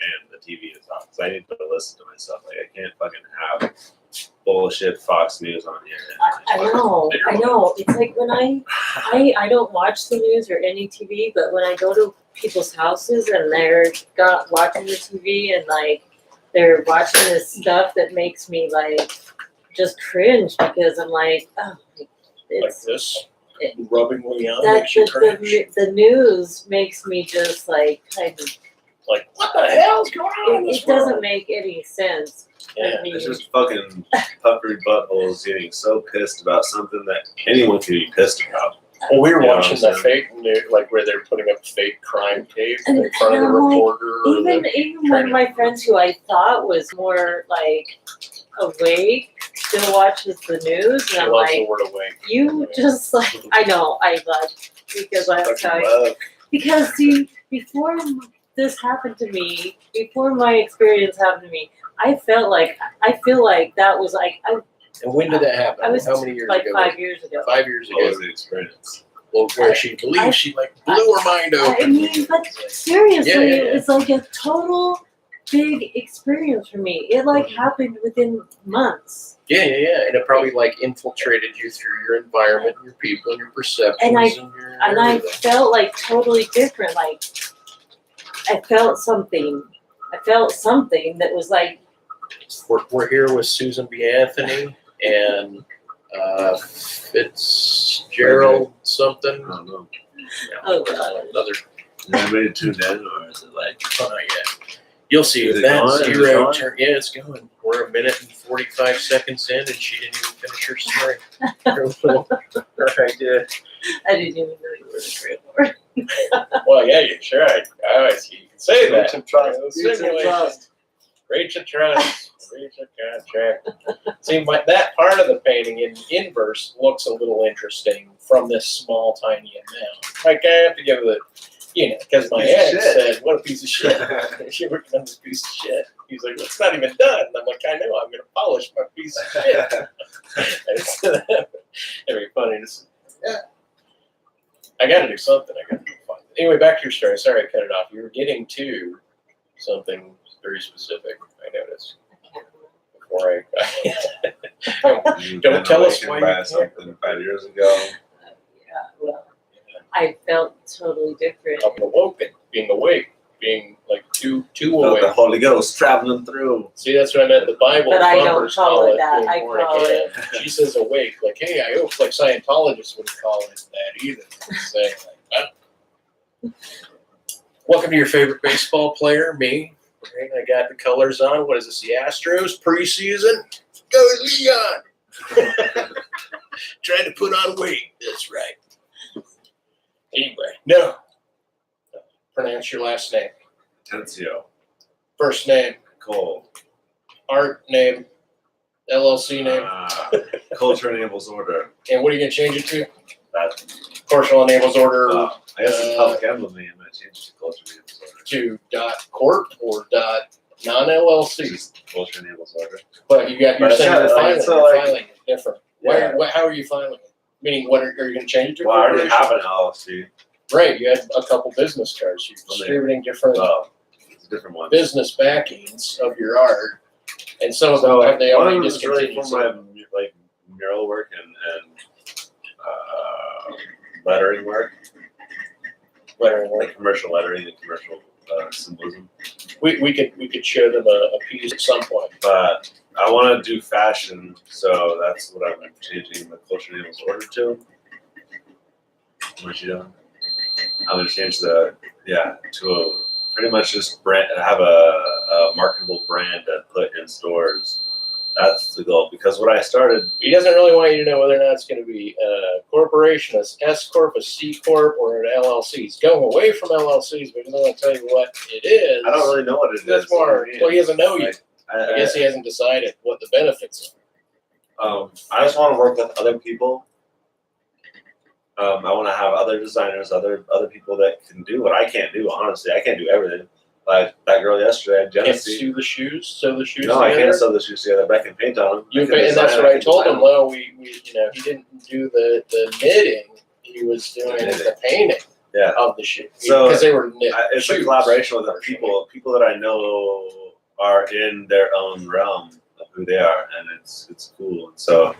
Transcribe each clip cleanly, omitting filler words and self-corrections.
and the TV is on because I need to listen to myself. Like I can't fucking have bullshit Fox News on here. I know. It's like when I don't watch the news or any TV, but when I go to people's houses and they're watching the TV and like they're watching this stuff that makes me like just cringe because I'm like, oh, it's like this. Rubbing Leon that makes you cringe. the news makes me just like kind of Like, what the hell's going on in this it doesn't world? make any sense. Yeah, I mean, It's just fucking puffery buttholes getting so pissed about something that anyone can be pissed about. Well, we were You know watching what the I'm saying? fake news, like where they're putting up fake crime tape And in front of the I'm like, reporter. or even the one of my friends who I thought was more like awake still watches the news, She and I'm loves like, the word awake. you just like I know I love because I have Fucking time. love. Because see, before this happened to me, before my experience happened to me, I feel like that was like And when did that happen? I was How many years like ago? 5 years ago. 5 years What ago. was the experience? Well, where she believes she like blew her mind open. I mean, but seriously, Yeah. it's like a total big experience for me. It like happened within months. Yeah. And it probably like infiltrated you through your environment, your people, your perceptions, And your And I everything. felt like totally different. Like I felt something that was like We're here with Susan B. Anthony and Fitzgerald something. I don't know. oh god. Another. Is anybody tuned in, or is it like? Oh, not yet. You'll see Is if it that going? Is it zero going? turn. Yeah, it's going. We're 1 minute and 45 seconds in, and she didn't even finish her story. Her idea. I didn't even know you were the trailer. Well, yeah, you sure. I always you can say that. Rachel Trust. Simulation. Rachel Trust. Rachel contract. See, that part of the painting in inverse looks a little interesting from this small, tiny amount. Like, I have to give it, because my Piece of ex shit. said, what a piece of shit. She worked on this piece of shit. He's like, it's not even done. And I'm like, I know, I'm going to polish my piece of shit. It'd be funny to see. Yeah. I got to do something. I got to do fun. Anyway, back to your story. Sorry I cut it off. You were getting to something very specific, I noticed. Before Don't tell us why you buy can't. something 5 years ago. Well, I felt totally different. being awake, being like too Felt awake. the Holy Ghost traveling through. See, that's what I meant. The Bible. But I don't bumpers call it that. being I born call again. She says awake, like, hey, I hope, like Scientologists wouldn't call it that either. Say, like, Welcome to your favorite baseball player, me. Right, I got the colors on. What is this? The Astros preseason. Go Leon! Trying to put on weight. That's right. anyway, no. Pronounce your last name. Atencio. First name, Cole. art name, LLC name. Culture enables order. And what are you going to change it to? That, Commercial enables order I guess it's public emblem name. I changed it to culture enables order. to .corp or .non-LLC. Just culture enables order. But you're But saying yeah, you're like, filing it different. Yeah. How are you filing it? Meaning, what are you going to change it to? Well, I already corporation? have an LLC. Right, you had a couple business cards. You're distributing different Well, it's a different one. business backings of your art, and some of So them have they one already of them is really discontinued. for my like mural work and lettering work, Lettering work. like commercial lettering and commercial symbolism. We could show them a piece at some point. But I want to do fashion, so that's what I'm changing the culture enables order to. What you doing? I'm gonna change to a pretty much just brand. Have a marketable brand to put in stores. That's the goal, because what I started. He doesn't really want you to know whether or not it's going to be a corporation, a S corp, a C corp, or an LLC. He's going away from LLCs, but he doesn't want to tell you what it is. I don't really know what it is. That's more. Well, he doesn't know you. I I guess he hasn't decided what the benefits are. I just want to work with other people. I want to have other designers, other people that can do what I can't do. Honestly, I can't do everything. Like that girl yesterday, Can't Genesee. sew the shoes. Sew the shoes. No, I together? can't sew the shoes together, but I can paint on them. And that's what I told him. Well, we he didn't do the knitting. He was doing the painting. Yeah. of the shoe. So, because they were knit It's a shoes, collaboration with the partially. people that I know are in their own realm of who they are, and it's cool. And so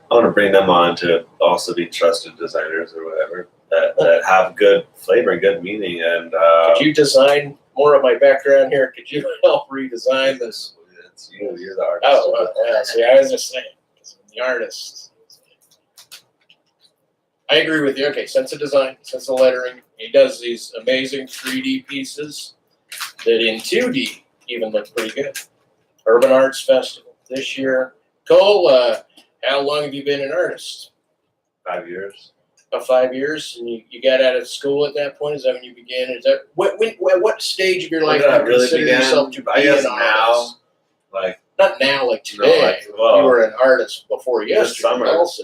I want to bring them on to also be trusted designers or whatever that have good flavor and good meaning. And Could you design more of my background here? Could you help redesign this? It's you. You're the artist. Oh, yeah. See, I was just saying, 'cause I'm the artist. I agree with you. Okay, sense of design, sense of lettering. He does these amazing 3D pieces that in 2D even look pretty good. Urban Arts Festival this year. Cole, how long have you been an artist? 5 years. About 5 years, and you got out of school at that point. Is that when you began? Is that what stage of your life When do did you I really consider begin? yourself to be I guess an now, artist? like Not now, like no, today. like well, You were an artist before this yesterday. summer. Also,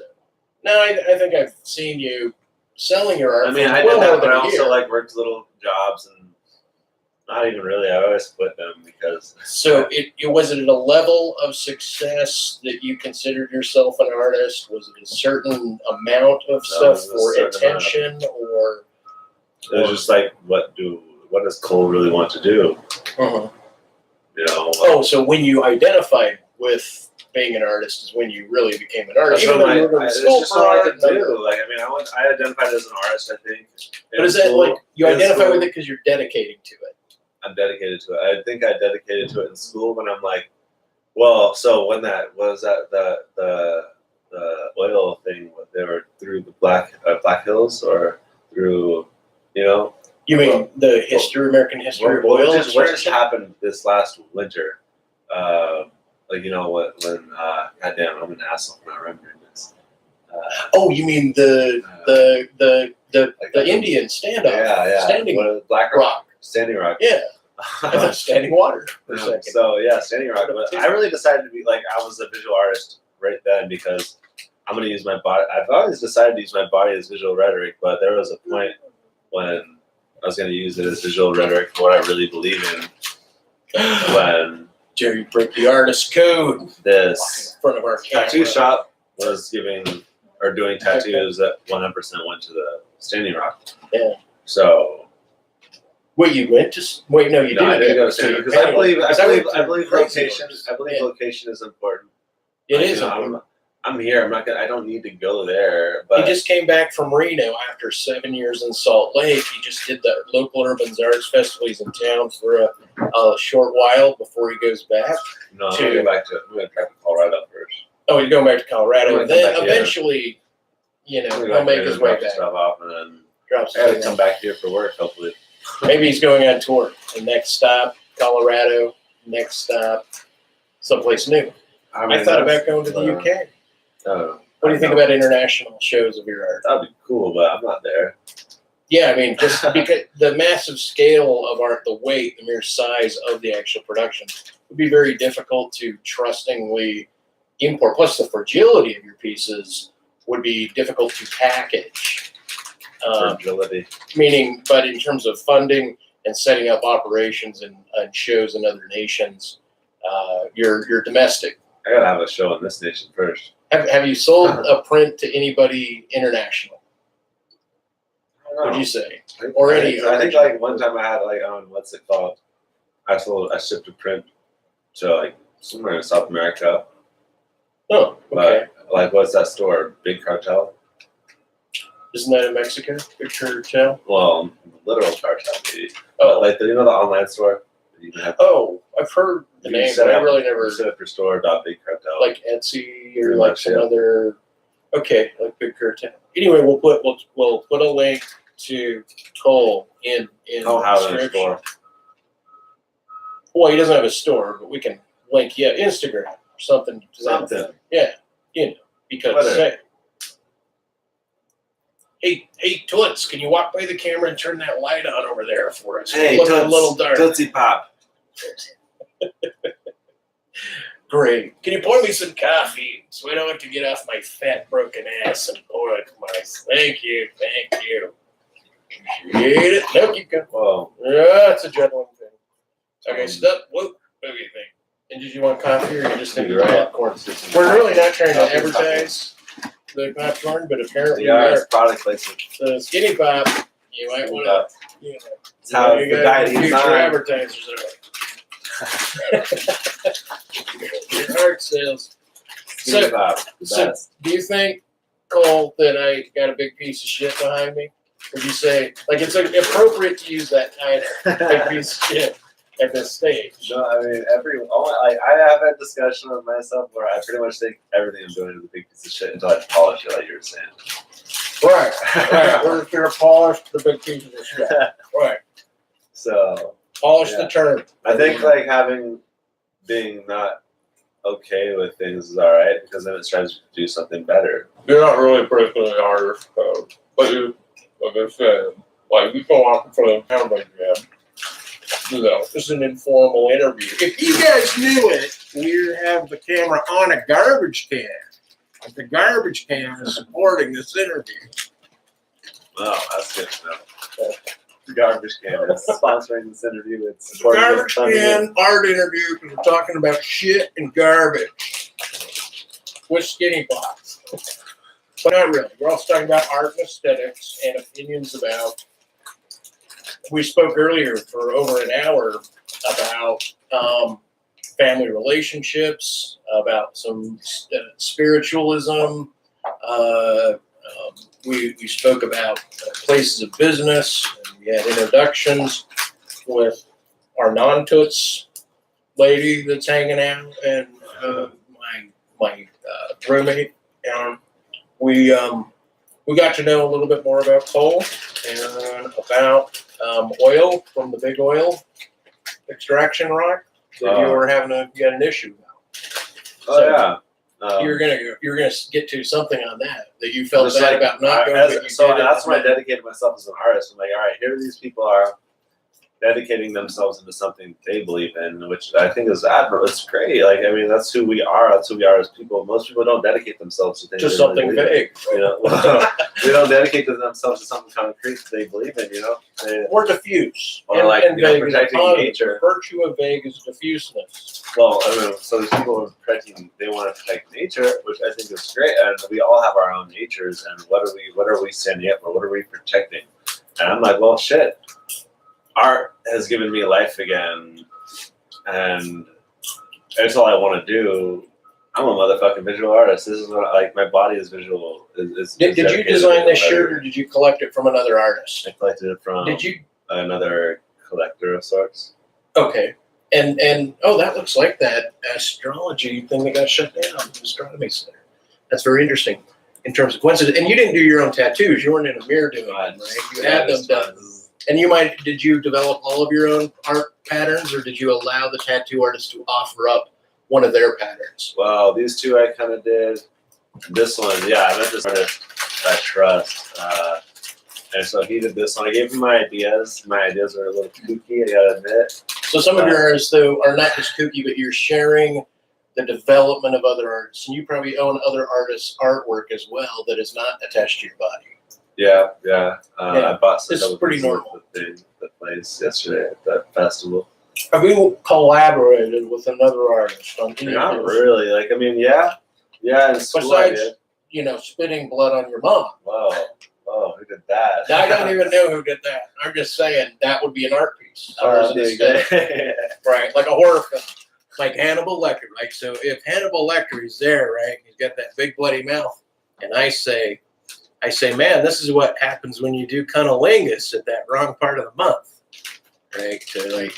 no, I think I've seen you selling your art. I mean, for I well did more that, than but I a also year. like worked little jobs and not even really. I always quit them because So it was it at a level of success that you considered yourself an artist? Was it a certain amount of stuff it was a for certain attention, or? it was just like, what does Cole really want to do? You know. Oh, so when you identified with being an artist is when you really became an artist. That's Even what though you were going to it's school just for what I art. could do. Like, I mean, I identified as an artist, I think. But is that like you in identify school. with it because you're dedicating to it? I'm dedicated to it. I think I dedicated to it in school when I'm like, well, so when that was that the oil thing, they were through the Black Hills or through, you know. You mean the American history of oil? What just happened this last winter? Like, you know what? When goddamn, I'm an asshole for not remembering this. Oh, you mean the Indian standoff? Yeah. Standing What, Black Rock. Standing Rock. Yeah. I thought Standing Water for a second. So yeah, Standing Rock. But I really decided to be like, I was a visual artist right then because I'm gonna use my body. I've always decided to use my body as visual rhetoric, but there was a point when I was gonna use it as visual rhetoric for what I really believe in. When Jerry broke the artist code this in front of our camera. tattoo shop was giving or doing tattoos that 100% went to the Standing Rock. Yeah. So. Wait, you went to? Wait, no, you No, I didn't didn't go to so Standing you Rock because I believe crazy location. ones. I believe Yeah. location is important. It Like, is. you know, I'm here. I'm not gonna. I don't need to go there. He But just came back from Reno after 7 years in Salt Lake. He just did the local Urban Arts Festival. He's in town for a short while before he goes back. no, I'm gonna go back to. I'm gonna try to Colorado first. Oh, he's going back to Colorado. I'm And gonna then come back here. eventually, you know, I'm gonna he'll go make back his here way and drop back. stuff off, and then Drops I gotta his come back here for work. Hopefully. Maybe he's going on tour. The next stop, Colorado. Next stop, someplace new. I thought about going to the UK. What do you think about international shows of your art? That'd be cool, but I'm not there. Yeah, I mean, just because the massive scale of art, the weight, the mere size of the actual production would be very difficult to trustingly import. Plus, the fragility of your pieces would be difficult to package. Fragility. Meaning, but in terms of funding and setting up operations and shows in other nations, you're domestic. I gotta have a show in this nation first. Have you sold a print to anybody international? Would you say? Or any? I think like one time I had like what's it called? I shipped a print to like somewhere in South America. Oh, okay. But like, what's that store? Big Cartel. Isn't that in Mexico? Big Cartel? Well, literal cartel, maybe. Oh, Like, you know the online store? You can have, oh, I've heard the you name, set but I up- really you never set up your store, Big Cartel. like Etsy or Pretty like much, some yeah. other. Okay, like Big Cartel. Anyway, we'll put a link to Cole in I'll the have it in a description. store. Well, he doesn't have a store, but we can link Instagram or something. to that. Something. Yeah, because Whatever. hey, Toots, can you walk by the camera and turn that light on over there for us? Hey, It's looking Toots, a little dark. Tootsie Pop. Great. Can you pour me some coffee so I don't have to get off my fat, broken ass and pour it myself? Thank you. Appreciate it. No, keep going. Well, Yeah, it's a gentleman thing. Okay, so that, what do you think? And did you want coffee or you just think You're right. popcorn? We're really not trying to advertise the popcorn, but apparently we yeah, are. it's product placement. The Skinny Pop You might want to. It's how the guy future advertisers are. Your heart sales. So do you think, Cole, that I got a big piece of shit behind me? Would you say, like, it's appropriate to use that title, big piece of shit, at this stage? No, I mean, I have a discussion with myself where I pretty much think everything I'm doing is a big piece of shit until I polish it, like you were saying. Right. We're gonna polish the big pieces of shit. Right. So polish the term. I think like being not okay with things is alright because then it strives to do something better. You're not really particularly an artist, but you, like I said, like you go off in front of the camera, It's an informal interview. If you guys knew it, we have the camera on a garbage can. Like the garbage can is supporting this interview. Wow, that's good to know. The garbage can is sponsoring this interview. It's garbage can art interview because we're talking about shit and garbage with skinny pots. But not really. We're also talking about art and aesthetics and opinions about. We spoke earlier for over an hour about family relationships, about some spiritualism. We spoke about places of business. And we had introductions with our non-Toots lady that's hanging out and my roommate. And we got to know a little bit more about Cole and about oil from the big oil extraction rock that you were having you had an issue about. You're gonna get to something on that you felt bad about not going. That's when I dedicated myself as an artist. I'm like, all right, here these people are dedicating themselves into something they believe in, which I think is admirable. It's great. Like, I mean, that's who we are. That's who we are as people. Most people don't dedicate themselves to things. Just something vague. They don't dedicate themselves to something concrete that they believe in. Or diffuse. Or protecting nature. The virtue of vague is diffuseness. Well, I mean, so there's people who they want to protect nature, which I think is great. And we all have our own natures. And what are we standing up for? What are we protecting? And I'm like, well, shit. Art has given me life again, and that's all I want to do. I'm a motherfucking visual artist. This is what my body is visual. Did you design this shirt, or did you collect it from another artist? I collected it from another collector of sorts. Okay, and that looks like that astrology thing that got shut down, the astronomy center. That's very interesting in terms of coincidence. And you didn't do your own tattoos. You weren't in a mirror doing it, right? You had them done. And did you develop all of your own art patterns, or did you allow the tattoo artist to offer up one of their patterns? Well, these two I kind of did. This one, I met this artist I trust. And so he did this one. I gave him my ideas. My ideas were a little kooky, I gotta admit. So some of your artists, though, are not just kooky, but you're sharing the development of other artists. And you probably own other artists' artwork as well that is not attached to your body. Yeah. I bought some. This is pretty normal. The place yesterday at that festival. Have you collaborated with another artist on any Not really. Like, I mean, yeah. In school I Besides, did. spitting blood on your mom. Whoa, who did that? I don't even know who did that. I'm just saying that would be an art piece. Right, like a horror film. Like Hannibal Lecter. Like, so if Hannibal Lecter is there, right, he's got that big bloody mouth, and I say, man, this is what happens when you do cunnilingus at that wrong part of the month, right? To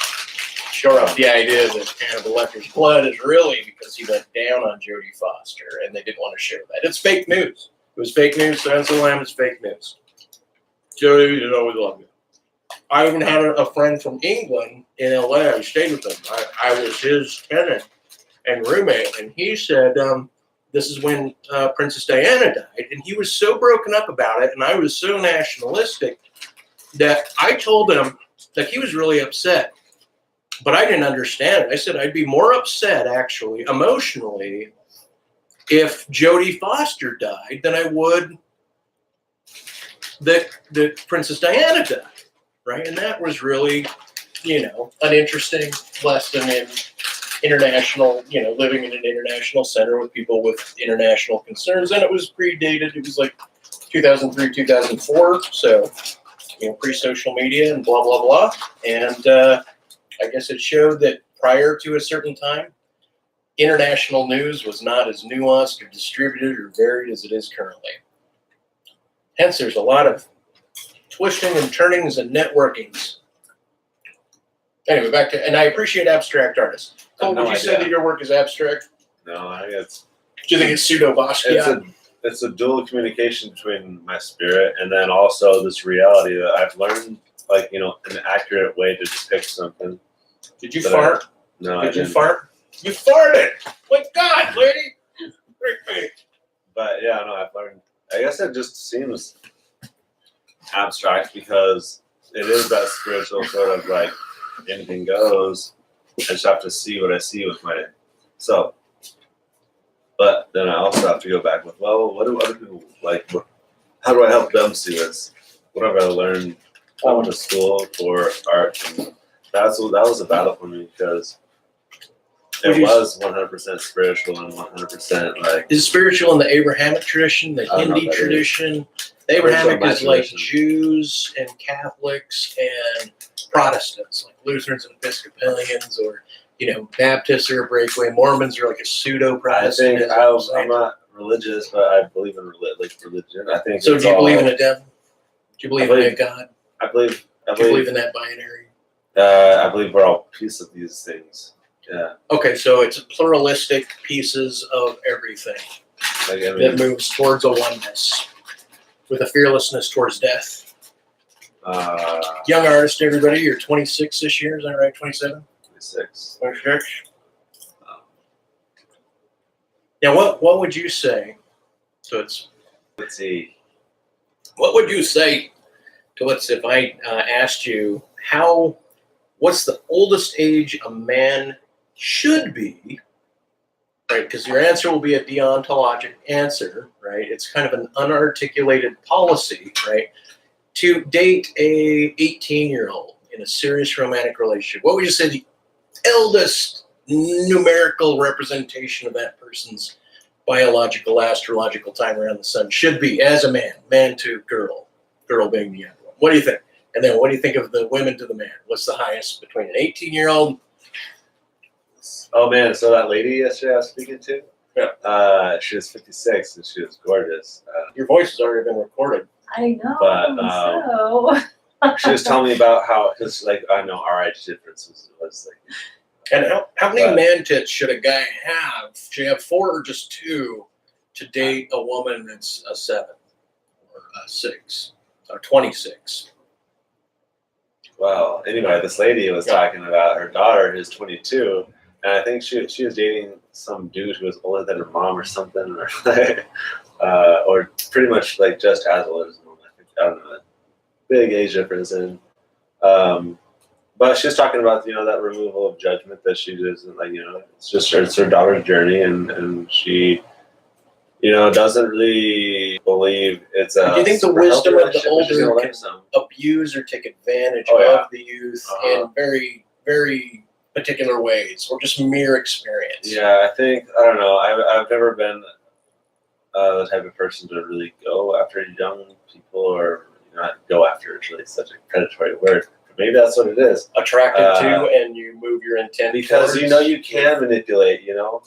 shore up the idea that Hannibal Lecter's blood is really because he went down on Jodie Foster, and they didn't want to share that. It's fake news. It was fake news. Silence of the Lambs is fake news. Jodie, you always love you. I even had a friend from England in LA. I stayed with him. I was his tenant and roommate, and he said, this is when Princess Diana died, and he was so broken up about it, and I was so nationalistic that I told him that he was really upset, but I didn't understand it. I said I'd be more upset, actually, emotionally, if Jodie Foster died than I would that Princess Diana died, right? And that was really, an interesting lesson in international, living in an international center with people with international concerns. And it was predated. It was like 2003, 2004. So pre-social media and blah, blah, blah. And I guess it showed that prior to a certain time, international news was not as nuanced or distributed or varied as it is currently. Hence, there's a lot of twisting and turnings and networkings. Anyway, back to, and I appreciate abstract artists. Cole, would you say that your work is abstract? No, I think it's. Do you think it's pseudo-Basquiat? It's a dual communication between my spirit and then also this reality that I've learned, like, you know, an accurate way to depict something. Did you fart? No, Did you fart? You farted! My God, lady! But yeah, no, I've learned. I guess it just seems abstract because it is that spiritual sort of like anything goes. I just have to see what I see with my self. But then I also have to go back with, well, what do other people like? How do I help them see this? What have I learned? I went to school for art, and that was a battle for me because it was 100% spiritual and 100% like. Is spiritual in the Abrahamic tradition, the Hindi tradition? The Abrahamic is like Jews and Catholics and Protestants, like Lutherans and Episcopalians, or Baptists are a breakaway. Mormons are like a pseudo-Protestant. I think I'm not religious, but I believe in religion. I think. So do you believe in a devil? Do you believe in a God? I believe. Do you believe in that binary? I believe we're all pieces of these things. Yeah. Okay, so it's pluralistic pieces of everything that moves towards a oneness with a fearlessness towards death. Young artist, everybody. You're 26 this year, is that right? 27? 26. 26. Now, what would you say? So it's. Let's see. What would you say to if I asked you what's the oldest age a man should be, right? Because your answer will be a deontologic answer, right? It's kind of an unarticulated policy, right? To date a 18-year-old in a serious romantic relationship, what would you say the eldest numerical representation of that person's biological, astrological time around the sun should be as a man to girl being the younger one? What do you think? And then what do you think of the women to the man? What's the highest between an 18-year-old? Oh man, so that lady yesterday I was speaking to, yeah. She was 56 and she was gorgeous. Your voice has already been recorded. I know. But she was telling me about how, because like I know our age difference was like. And how many man tits should a guy have? Should he have 4 or just 2 to date a woman that's a 7 or a 6 or 26? Well, anyway, this lady was talking about her daughter who's 22, and I think she was dating some dude who was older than her mom or something, or pretty much like just as old as her mom. I don't know, big age difference. And but she was talking about that removal of judgment that she doesn't like. It's her daughter's journey, and she doesn't really believe it's a. Do you think the wisdom of the older can abuse or take advantage of the youth in very, very particular ways, or just mere experience? Yeah, I don't know. I've never been the type of person to really go after young people, or not go after. It's really such a predatory word. Maybe that's what it is. Attracted to, and you move your intent because you can manipulate. Well,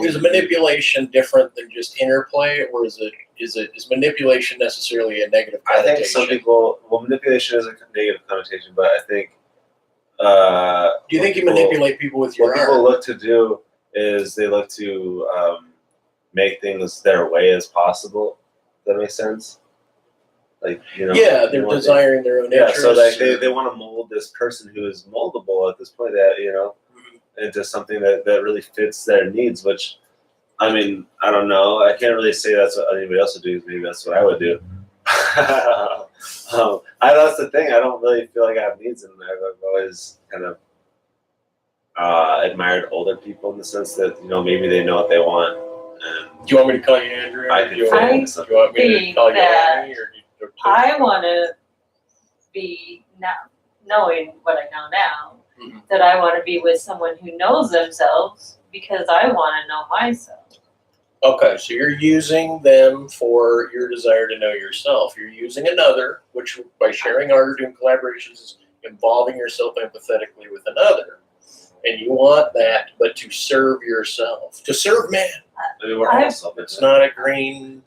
is manipulation different than just interplay, or is manipulation necessarily a negative connotation? I think some people. Well, manipulation is a negative connotation, but I think. Do you think you manipulate people with your art? What people look to do is they look to make things their way as possible. Does that make sense? Like they're desiring their own interests. So like they want to mold this person who is moldable at this point, that into something that really fits their needs. Which, I mean, I don't know. I can't really say that's what anybody else would do. Maybe that's what I would do. That's the thing. I don't really feel like I have needs, and I've always kind of admired older people in the sense that maybe they know what they want. And do you want me to call you Andrew? I do you want me to call you Annie? I want to be, now knowing what I know now, that I want to be with someone who knows themselves, because I want to know myself. Okay, so you're using them for your desire to know yourself. You're using another, which by sharing art or doing collaborations is involving yourself empathetically with another. And you want that, but to serve yourself, to serve man. Maybe we're all selfish. It's not a green,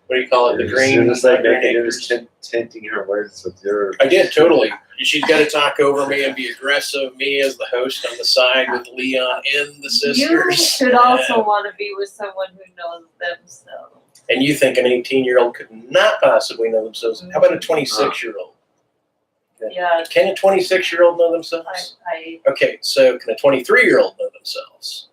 what do you call it? The green. You're just like green making, you're acres. just tinting her words with your. I did, totally. She's got to talk over me and be aggressive. Me as the host on the side with Leon and the sisters. You should also want to be with someone who knows themselves. And you think an 18-year-old could not possibly know themselves. How about a 26-year-old? Yeah. Can a 26-year-old know themselves? Okay, so can a 23-year-old know themselves?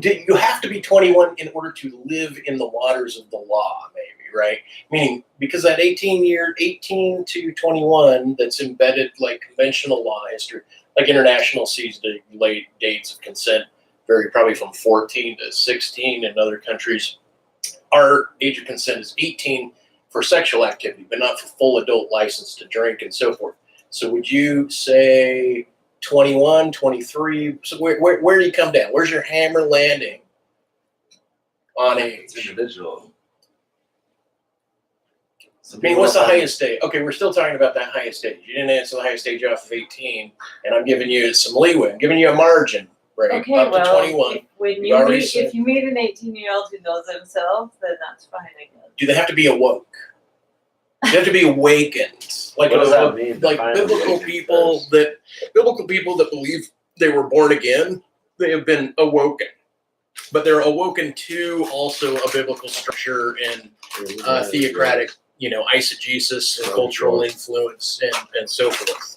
You have to be 21 in order to live in the waters of the law, maybe, right? Meaning, because that 18 to 21 that's embedded like conventional law history, like international sees the late dates of consent vary probably from 14 to 16 in other countries. Our age of consent is 18 for sexual activity, but not for full adult license to drink and so forth. So would you say 21, 23? So where do you come down? Where's your hammer landing on age? Individual. I mean, what's the highest age? Okay, we're still talking about that highest age. You didn't answer the highest age off of 18, and I'm giving you some leeway. I'm giving you a margin, right? Okay, Up to well, 21. if you meet an 18-year-old who knows themselves, then that's fine, I guess. Do they have to be awoke? They have to be awakened. Like, What does that mean? like biblical people that believe they were born again, they have been awoken. But they're awoken to also a biblical structure and theocratic, eisegesis and cultural influence and so forth.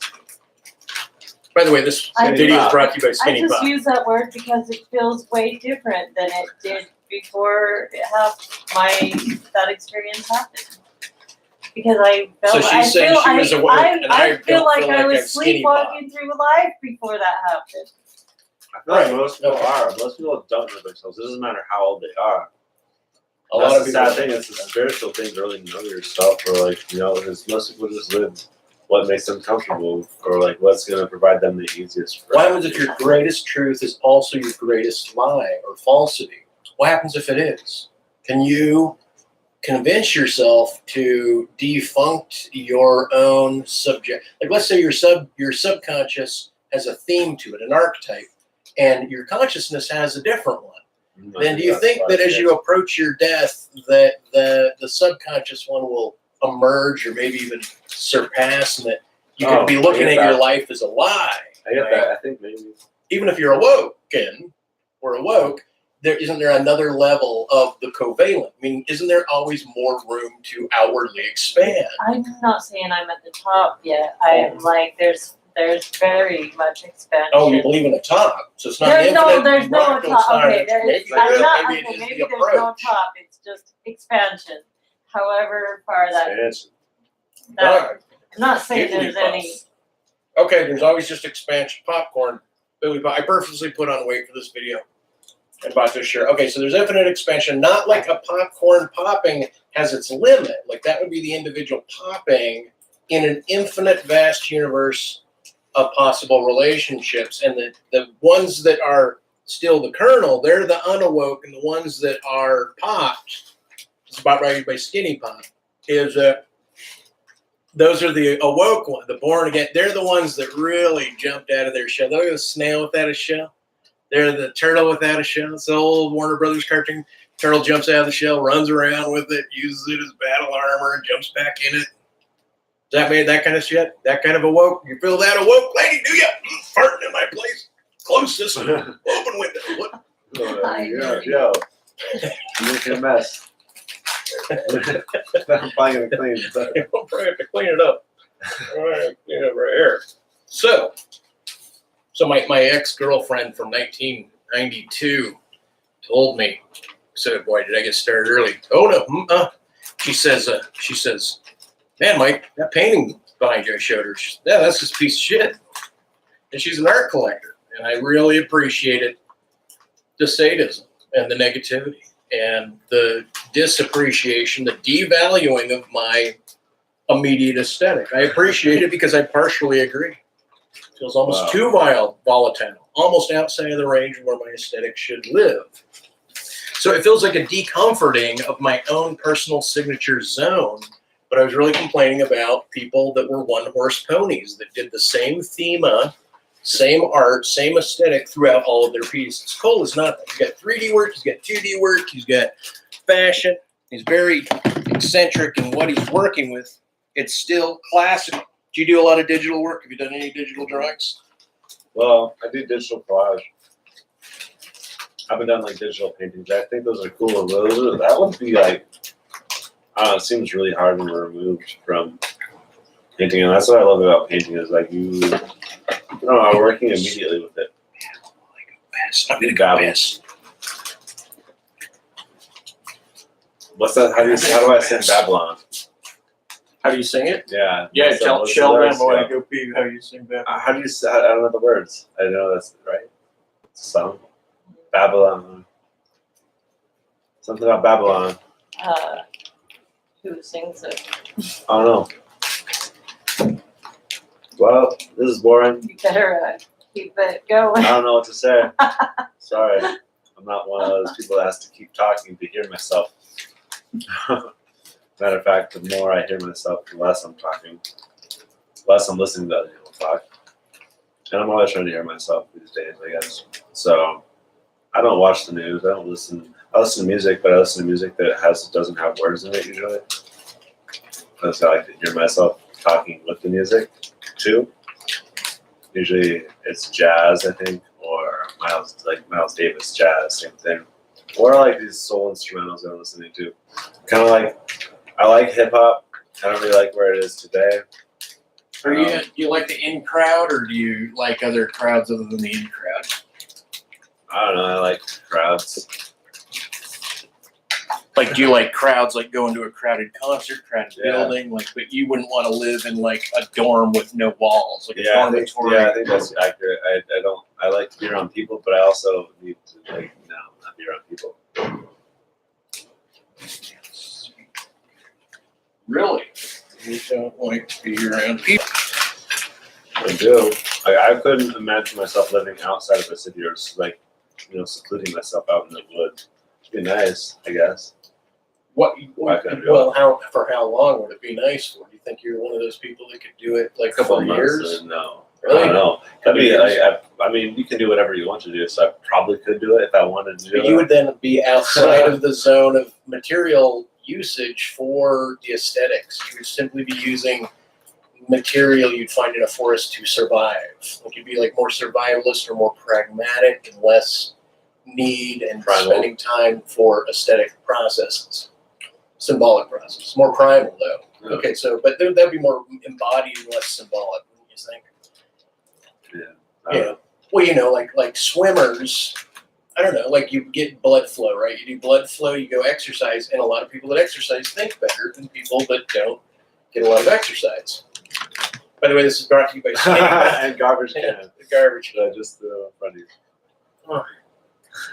By the way, this video is brought to you by Skinny I just Pop. use that word because it feels way different than it did before that experience happened. Because I felt, So she's saying she was awake, and I feel like I I'm was Skinny Pop. sleepwalking through life before that happened. I feel like most people are. Most people don't know themselves. It doesn't matter how old they are. A lot of the people. sad thing. It's the spiritual thing to really know yourself, or because most people just live what makes them comfortable, or like what's going to provide them the easiest. What happens if your greatest truth is also your greatest lie or falsity? What happens if it is? Can you convince yourself to defunct your own subject? Like, let's say your subconscious has a theme to it, an archetype, and your consciousness has a different one. Then do you think that as you approach your death, that the subconscious one will emerge or maybe even surpass, and that you could be looking at your life as a lie? I get that. I think maybe. Even if you're awoken or awoke, isn't there another level of the covalent? I mean, isn't there always more room to outwardly expand? I'm not saying I'm at the top yet. I am like, there's very much expansion. Oh, you believe in a top, so it's not There's infinite. no top. Okay, maybe there's the no approach. top. It's just expansion. However far Expansion. I'm not saying there's any. Okay, there's always just expansion. Popcorn. I purposely put on weight for this video. I'm about to share. Okay, so there's infinite expansion. Not like a popcorn popping has its limit. Like that would be the individual popping in an infinite vast universe of possible relationships. And the ones that are still the kernel, they're the unawoke, and the ones that are popped, it's about right by Skinny Pop, is those are the awoke ones, the born again. They're the ones that really jumped out of their shell. Look at the snail without a shell. They're the turtle without a shell. It's the old Warner Brothers cartoon. Turtle jumps out of the shell, runs around with it, uses it as battle armor, and jumps back in it. Does that mean that kind of shit? That kind of awoke? You feel that awoke, lady? Do you? Farting in my place. Close this open window. What? Yo. You're making a mess. I'm probably going to clean it up. We'll probably have to clean it up. All right, clean it up right here. So my ex-girlfriend from 1992 told me, said, boy, did I get started early. Oh, no. She says, man, Mike, that painting behind you I showed her, yeah, that's just a piece of shit. And she's an art collector. And I really appreciated the sadism and the negativity and the disappreciation, the devaluing of my immediate aesthetic. I appreciate it because I partially agree. It feels almost too volatile, almost outside of the range of where my aesthetic should live. So it feels like a decomforting of my own personal signature zone. But I was really complaining about people that were one-horse ponies that did the same thema, same art, same aesthetic throughout all of their pieces. Cole is not that. He's got 3D work, he's got 2D work, he's got fashion. He's very eccentric in what he's working with. It's still classic. Do you do a lot of digital work? Have you done any digital drawings? Well, I do digital collage. I haven't done like digital paintings. I think those are cool. That would be like, I don't know, it seems really hard when we're removed from painting. And that's what I love about painting is like you, I don't know, I'm working immediately with it. I'm gonna go piss. What's that? How do I sing Babylon? How do you sing it? Yeah. Yeah, What's tell the them lyrics? when Yeah. I go pee how you sing that. How do you say? I don't know the words. I know that's right. It's a song. Babylon. Something about Babylon. Who sings it? I don't know. Well, this is boring. You better keep it going. I don't know what to say. Sorry. I'm not one of those people that has to keep talking to hear myself. Matter of fact, the more I hear myself, the less I'm talking. The less I'm listening to other people talk. And I'm always trying to hear myself these days, I guess. So I don't watch the news. I don't listen. I listen to music, but I listen to music that doesn't have words in it usually. Because I like to hear myself talking with the music too. Usually it's jazz, I think, or Miles Davis jazz, same thing. Or like these soul instrumentals that I'm listening to. Kind of like, I like hip hop. I don't really like where it is today. Do you like the in crowd, or do you like other crowds other than the in crowd? I don't know. I like crowds. Like, do you like crowds, like going to a crowded concert, crowded Yeah. building, like, but you wouldn't want to live in like a dorm with no walls, like a I think dormitory. that's accurate. I like to be around people, but I also need to not be around people. Really? You don't like to be around people? I do. I couldn't imagine myself living outside of a city or like, secluding myself out in the woods. It'd be nice, I guess. For how long would it be nice for? Do you think you're one of those people that could do it like for years? No. Really? I don't know. Could be I mean, you can do whatever you want to do, so I probably could do it if I wanted to do it. But you would then be outside of the zone of material usage for the aesthetics. You would simply be using material you'd find in a forest to survive. Like you'd be like more survivalist or more pragmatic and less need and spending time for aesthetic processes. Symbolic process. More primal though. Yeah. Okay, so but that'd be more embodied and less symbolic, wouldn't you think? Yeah. Well, like swimmers, I don't know, like you get blood flow, right? You do blood flow, you go exercise, and a lot of people that exercise think better than people that don't get a lot of exercise. By the way, this is brought to you by Skinny and garbage can. the garbage. That I just threw in front of you. Oh.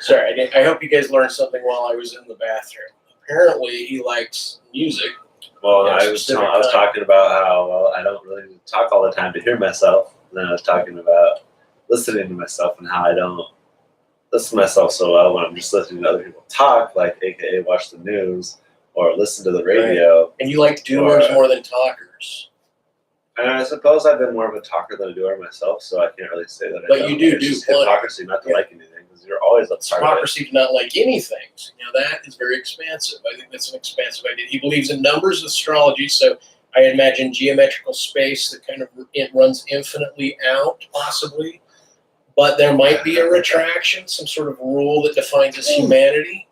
Sorry, I hope you guys learned something while I was in the bathroom. Apparently, he likes music. Well, Yeah, I was talking about how I don't really talk all the time to hear myself. And then I was talking about listening to myself and how I don't listen to myself so well when I'm just listening to other people talk, like AKA watch the news or listen to the radio. Right. And you like doers more than talkers. And I suppose I've been more of a talker than a doer myself, so I can't really say that. But you do It's just plenty. hypocrisy not to like anything because you're always It's hypocrisy to not like anything. So, that is very expansive. I think that's an expansive idea. He believes in numbers, astrology, so I imagine geometrical space that kind of it runs infinitely out, possibly. But there might be a retraction, some sort of rule that defines us humanity.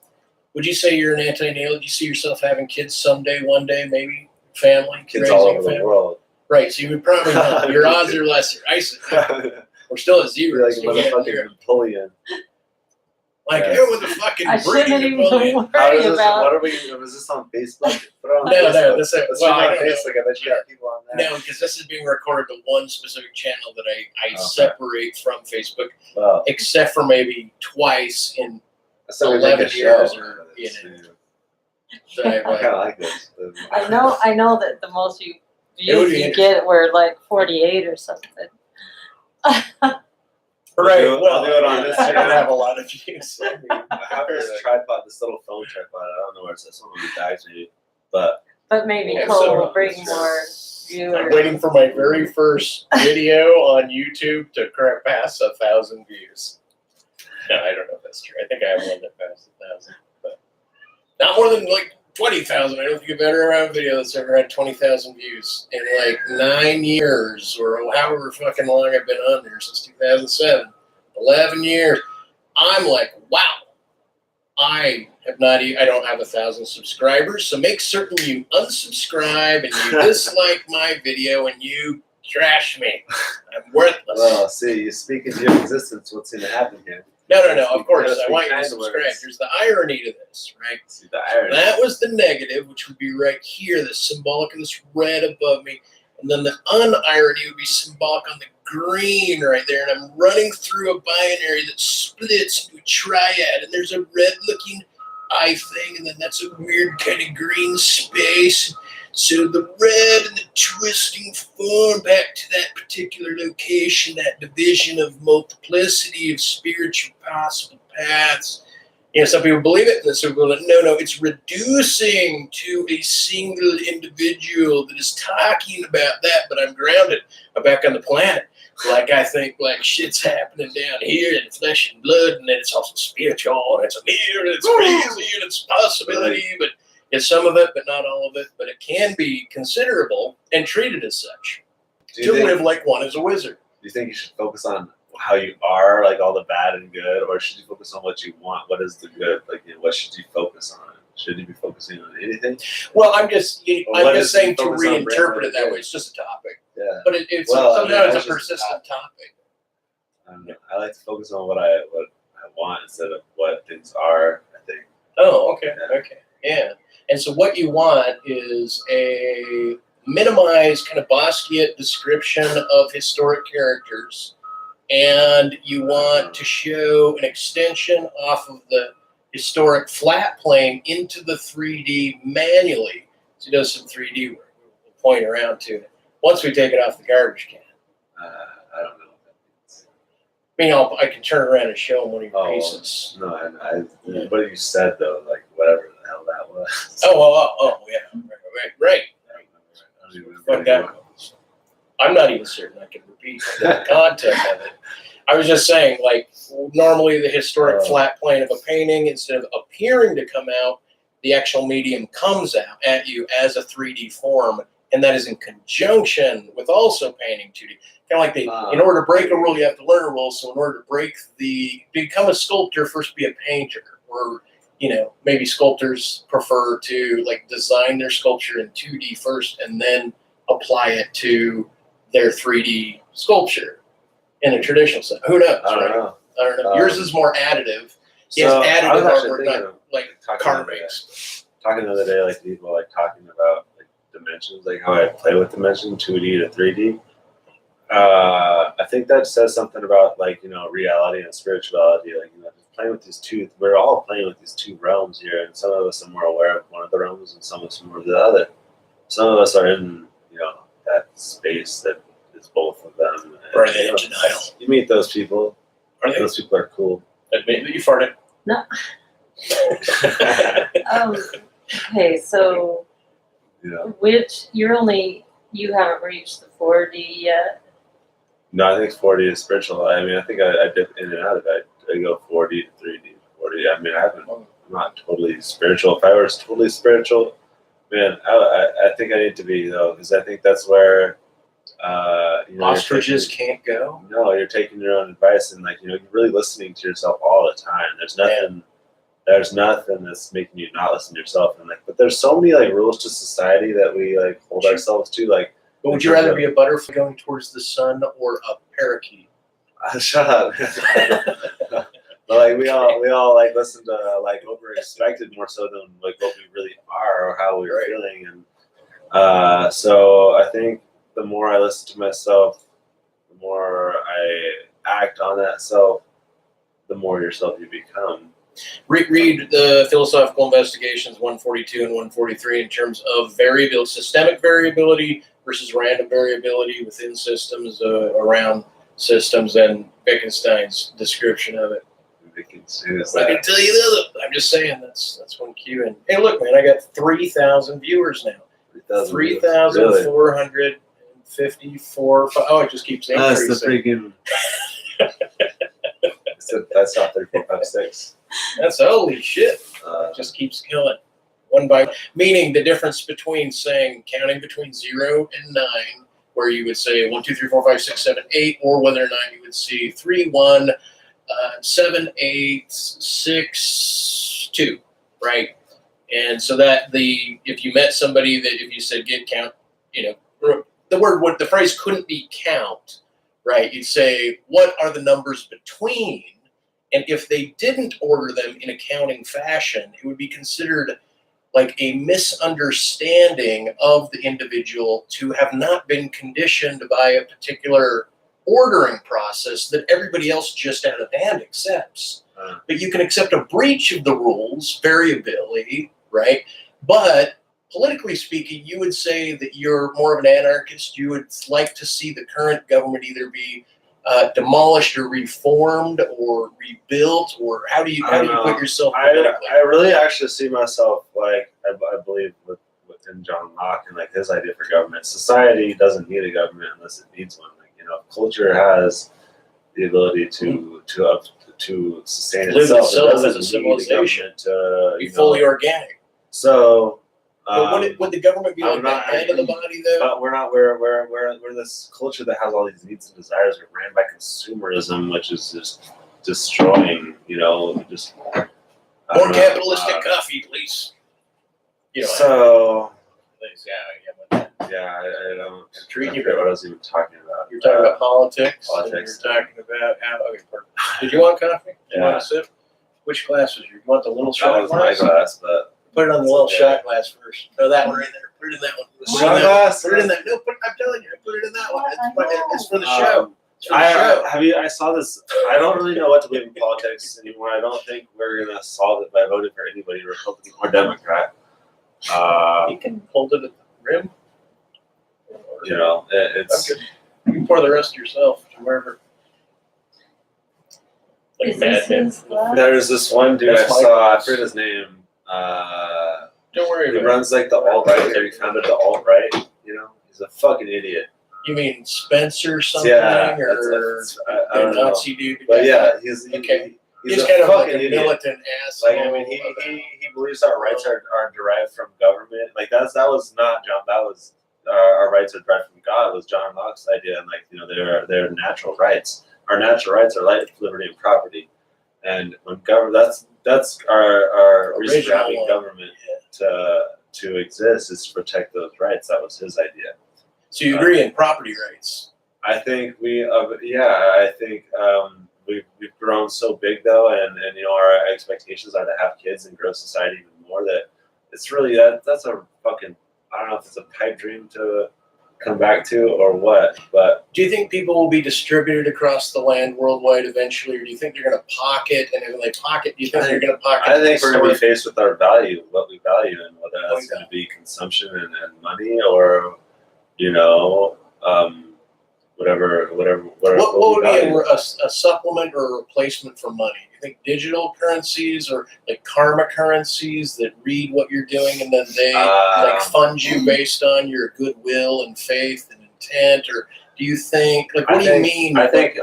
Would you say you're an anti-nail? Do you see yourself having kids someday, one day, maybe family? kids all over the world. Right, so you would probably not. Your odds are lesser. We're still at zero. You're like a so you can't do motherfucking it. Napoleon. Like, Yes. who with the fucking I shouldn't breed even Napoleon? How worry is this? about. What are we? Was this on Facebook? Put it on No, Facebook. this Let's well, put I it on don't know. Facebook. I bet you got people on there. No, because this is being recorded to one specific channel that I Okay. separate from Facebook, Well, except for maybe twice in so we make 11 a show years out or, of this, you know. too. that I I've, kind of like this. I know that the most It would views be you get were like 48 or something. Right. I'll do it on this I don't channel. have a lot of views. I have this tripod, this little phone tripod. I don't know where it's at. Some of the bags maybe, but maybe Yeah, Cole so- will bring more I'm viewers. waiting for my very first video on YouTube to crack past 1,000 views. No, I don't know if that's true. I think I have one that passed 1,000, but not more than like 20,000. I don't think I've ever had a video that's ever had 20,000 views in like 9 years or however fucking long I've been on there since 2007. 11 years. I'm like, wow. I don't have 1,000 subscribers, so make certain you unsubscribe and you dislike my video and you trash me. I'm worthless. well, see, you speak into your existence. What's going to happen here? No. Of course, I Speak want you to kind subscribe. words. There's the irony to this, right? See the irony. That was the negative, which would be right here, the symbolic of this red above me. And then the unirony would be symbolic on the green right there. And I'm running through a binary that splits into a triad. And there's a red-looking eye thing. And then that's a weird kind of green space. So the red and the twisting form back to that particular location, that division of multiplicity of spiritual possible paths. You know, some people believe it, and then some people are like, no, it's reducing to a single individual that is talking about that, but I'm grounded. I'm back on the planet. Like, I think, like, shit's happening down here in flesh and blood, and then it's also spiritual, and it's a mirror, and it's crazy, and it's possibility, but it's some of it, but not all of it. But it can be considerable and treated as such. To live like one is a wizard. Do you think you should focus on how you are, like all the bad and good, or should you focus on what you want? What is the good? Like, you know, what should you focus on? Should you be focusing on anything? Well, I'm just saying to focus on reinterpret it that brand? way. It's just a topic. Yeah. But it's Well, sometimes I mean, a persistent topic. I don't know. I like to focus on what I want instead of what things are. I think. Oh, okay. Yeah. Okay. Yeah. And so what you want is a minimized kind of Basquiat description of historic characters. And you want to show an extension off of the historic flat plane into the 3D manually. So he does some 3D work. We'll point around to it once we take it off the garbage can. I don't know what that means. I mean, I can turn around and show him one of your pieces. No, what you said though, like whatever the hell that was. Oh, yeah. Right. I don't even What remember. that was. I'm not even certain I can repeat the content of it. I was just saying, like, normally the historic flat plane of a painting, instead of appearing to come out, the actual medium comes out at you as a 3D form, and that is in conjunction with also painting 2D. Kind of like in order to break a rule, you have to learn a rule. So in order to become a sculptor, first be a painter. Or, you know, maybe sculptors prefer to like design their sculpture in 2D first and then apply it to their 3D sculpture in a traditional sense. Who knows? I don't right? know. I don't know. Yours is more additive. He So, has I was additive actually artwork, thinking not of like talking carvings. Talking the other day, like people like talking about like dimensions, like how I play with dimension, 2D to 3D. I think that says something about like, you know, reality and spirituality. Like, you know, just playing with these two. We're all playing with these two realms here, and some of us are more aware of one of the realms, and some of us are more of the other. Some of us are in, you know, that space that is both of them. And, Or are they you in know, denial? you meet those people. Are they? Those people are cool. Admit that you farted. No. Okay, so You know. you haven't reached the 4D yet. No, I think 4D is spiritual. I mean, I think I dip in and out of it. I go 4D to 3D, 4D. I mean, I'm not totally spiritual. If I were totally spiritual, man, I think I need to be though, because I think that's where you know, Ostriches can't go. No, you're taking your own advice, and like, you know, you're really listening to yourself all the time. There's nothing that's making you not listen to yourself, and like, but there's so many like rules to society that we like hold ourselves to, like. But would you rather be a butterfly going towards the sun or a parakeet? Shut up. But like we all like listen to like what we're expected more so than like what we really are or how we're feeling, and so I think the more I listen to myself, the more I act on that self, the more yourself you become. Read the Philosophical Investigations 142 and 143 in terms of systemic variability versus random variability within systems around systems than Wittgenstein's description of it. We can see this. I can tell you the other. I'm just saying that's one Q. And hey, look, man, I got 3,000 viewers now. 3,454. Oh, it just keeps increasing. That's the freaking. That's not 3456. That's holy shit. It just keeps going. One by meaning the difference between counting between 0 and 9, where you would say 1, 2, 3, 4, 5, 6, 7, 8, or whether or not you would see 3, 1, 7, 8, 6, 2, right? And so that if you met somebody that if you said get count, the phrase couldn't be count, right? You'd say what are the numbers between, and if they didn't order them in a counting fashion, it would be considered like a misunderstanding of the individual to have not been conditioned by a particular ordering process that everybody else just out of hand accepts. But you can accept a breach of the rules, variability, right? But politically speaking, you would say that you're more of an anarchist. You would like to see the current government either be demolished or reformed or rebuilt, or how do you put yourself politically? I really actually see myself like I believe within John Locke and like his idea for government. Society doesn't need a government unless it needs one. Like, culture has the ability to sustain itself. It doesn't as a civilization to be fully organic. So. But would the government be like the head of the body though? But we're not. We're this culture that has all these needs and desires. We're ran by consumerism, which is just destroying. Just more capitalistic coffee, please. So. Yeah, I don't. Treating what I was even talking about. You're talking about politics. Politics. You're talking about how. Okay, perfect. Did you want coffee? Yeah. You want a sip? Which glass was you? You want the little That shot was my glass? glass, but. Put it on the little shot glass first. No, that one right there. Put it in that one. Shot glass? Put it in that. No, I'm telling you, put it in that one. It's for the show. It's for the show. I saw this. I don't really know what to believe in politics anymore. I don't think we're gonna solve it by voting for anybody, Republican or Democrat. You can hold it at the rim. It's. You can pour the rest yourself to wherever. Like Is this his glass? There's this one dude I That's my saw. I glass. forget his name. Don't worry He about runs like the alt-right. He founded the alt-right. He's a fucking idiot. it. You mean Spencer something Yeah, or I don't know. Nazi dude? But yeah, he's Okay. He's He's a kind of like fucking a idiot. militant asshole. Like he believes our rights are derived from government. Like that was not John. That was our rights are derived from God. It was John Locke's idea, and they're natural rights. Our natural rights are life, liberty, and property. And when that's our reason for having government to exist is to protect those rights. That was his idea. So you agree in property rights? I think I think we've grown so big though, and our expectations are to have kids and grow society even more. That it's really that's a fucking, I don't know if it's a pipe dream to come back to or what, but Do you think people will be distributed across the land worldwide eventually, or do you think they're going to pocket? And when they pocket, do you think they're going to pocket? I think we're going to be faced with our value, what we value, and whether that's going to be consumption and money, or whatever. What would be value. a supplement or a replacement for money? Do you think digital currencies or like karma currencies that read what you're doing and then they fund you based on your goodwill and faith and intent? Or do you think what do you mean? I think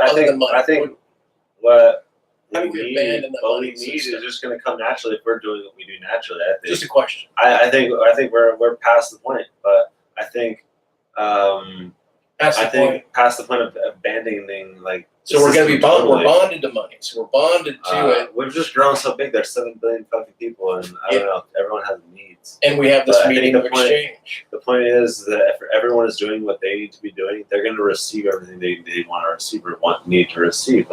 what How do we abandon that what money we need is system? just going to come naturally if we're doing what we do naturally. I think. Just a question. I think we're past the point, but I think. That's the I think point. past the point of abandoning So we're going to be bonded. totally. We're bonded to money. So we're bonded to it, We've just grown so big. There's 7 billion fucking people, and I don't know. Everyone has needs. and we have this But I think medium of the point- exchange. The point is that if everyone is doing what they need to be doing, they're going to receive everything they want to receive or need to receive.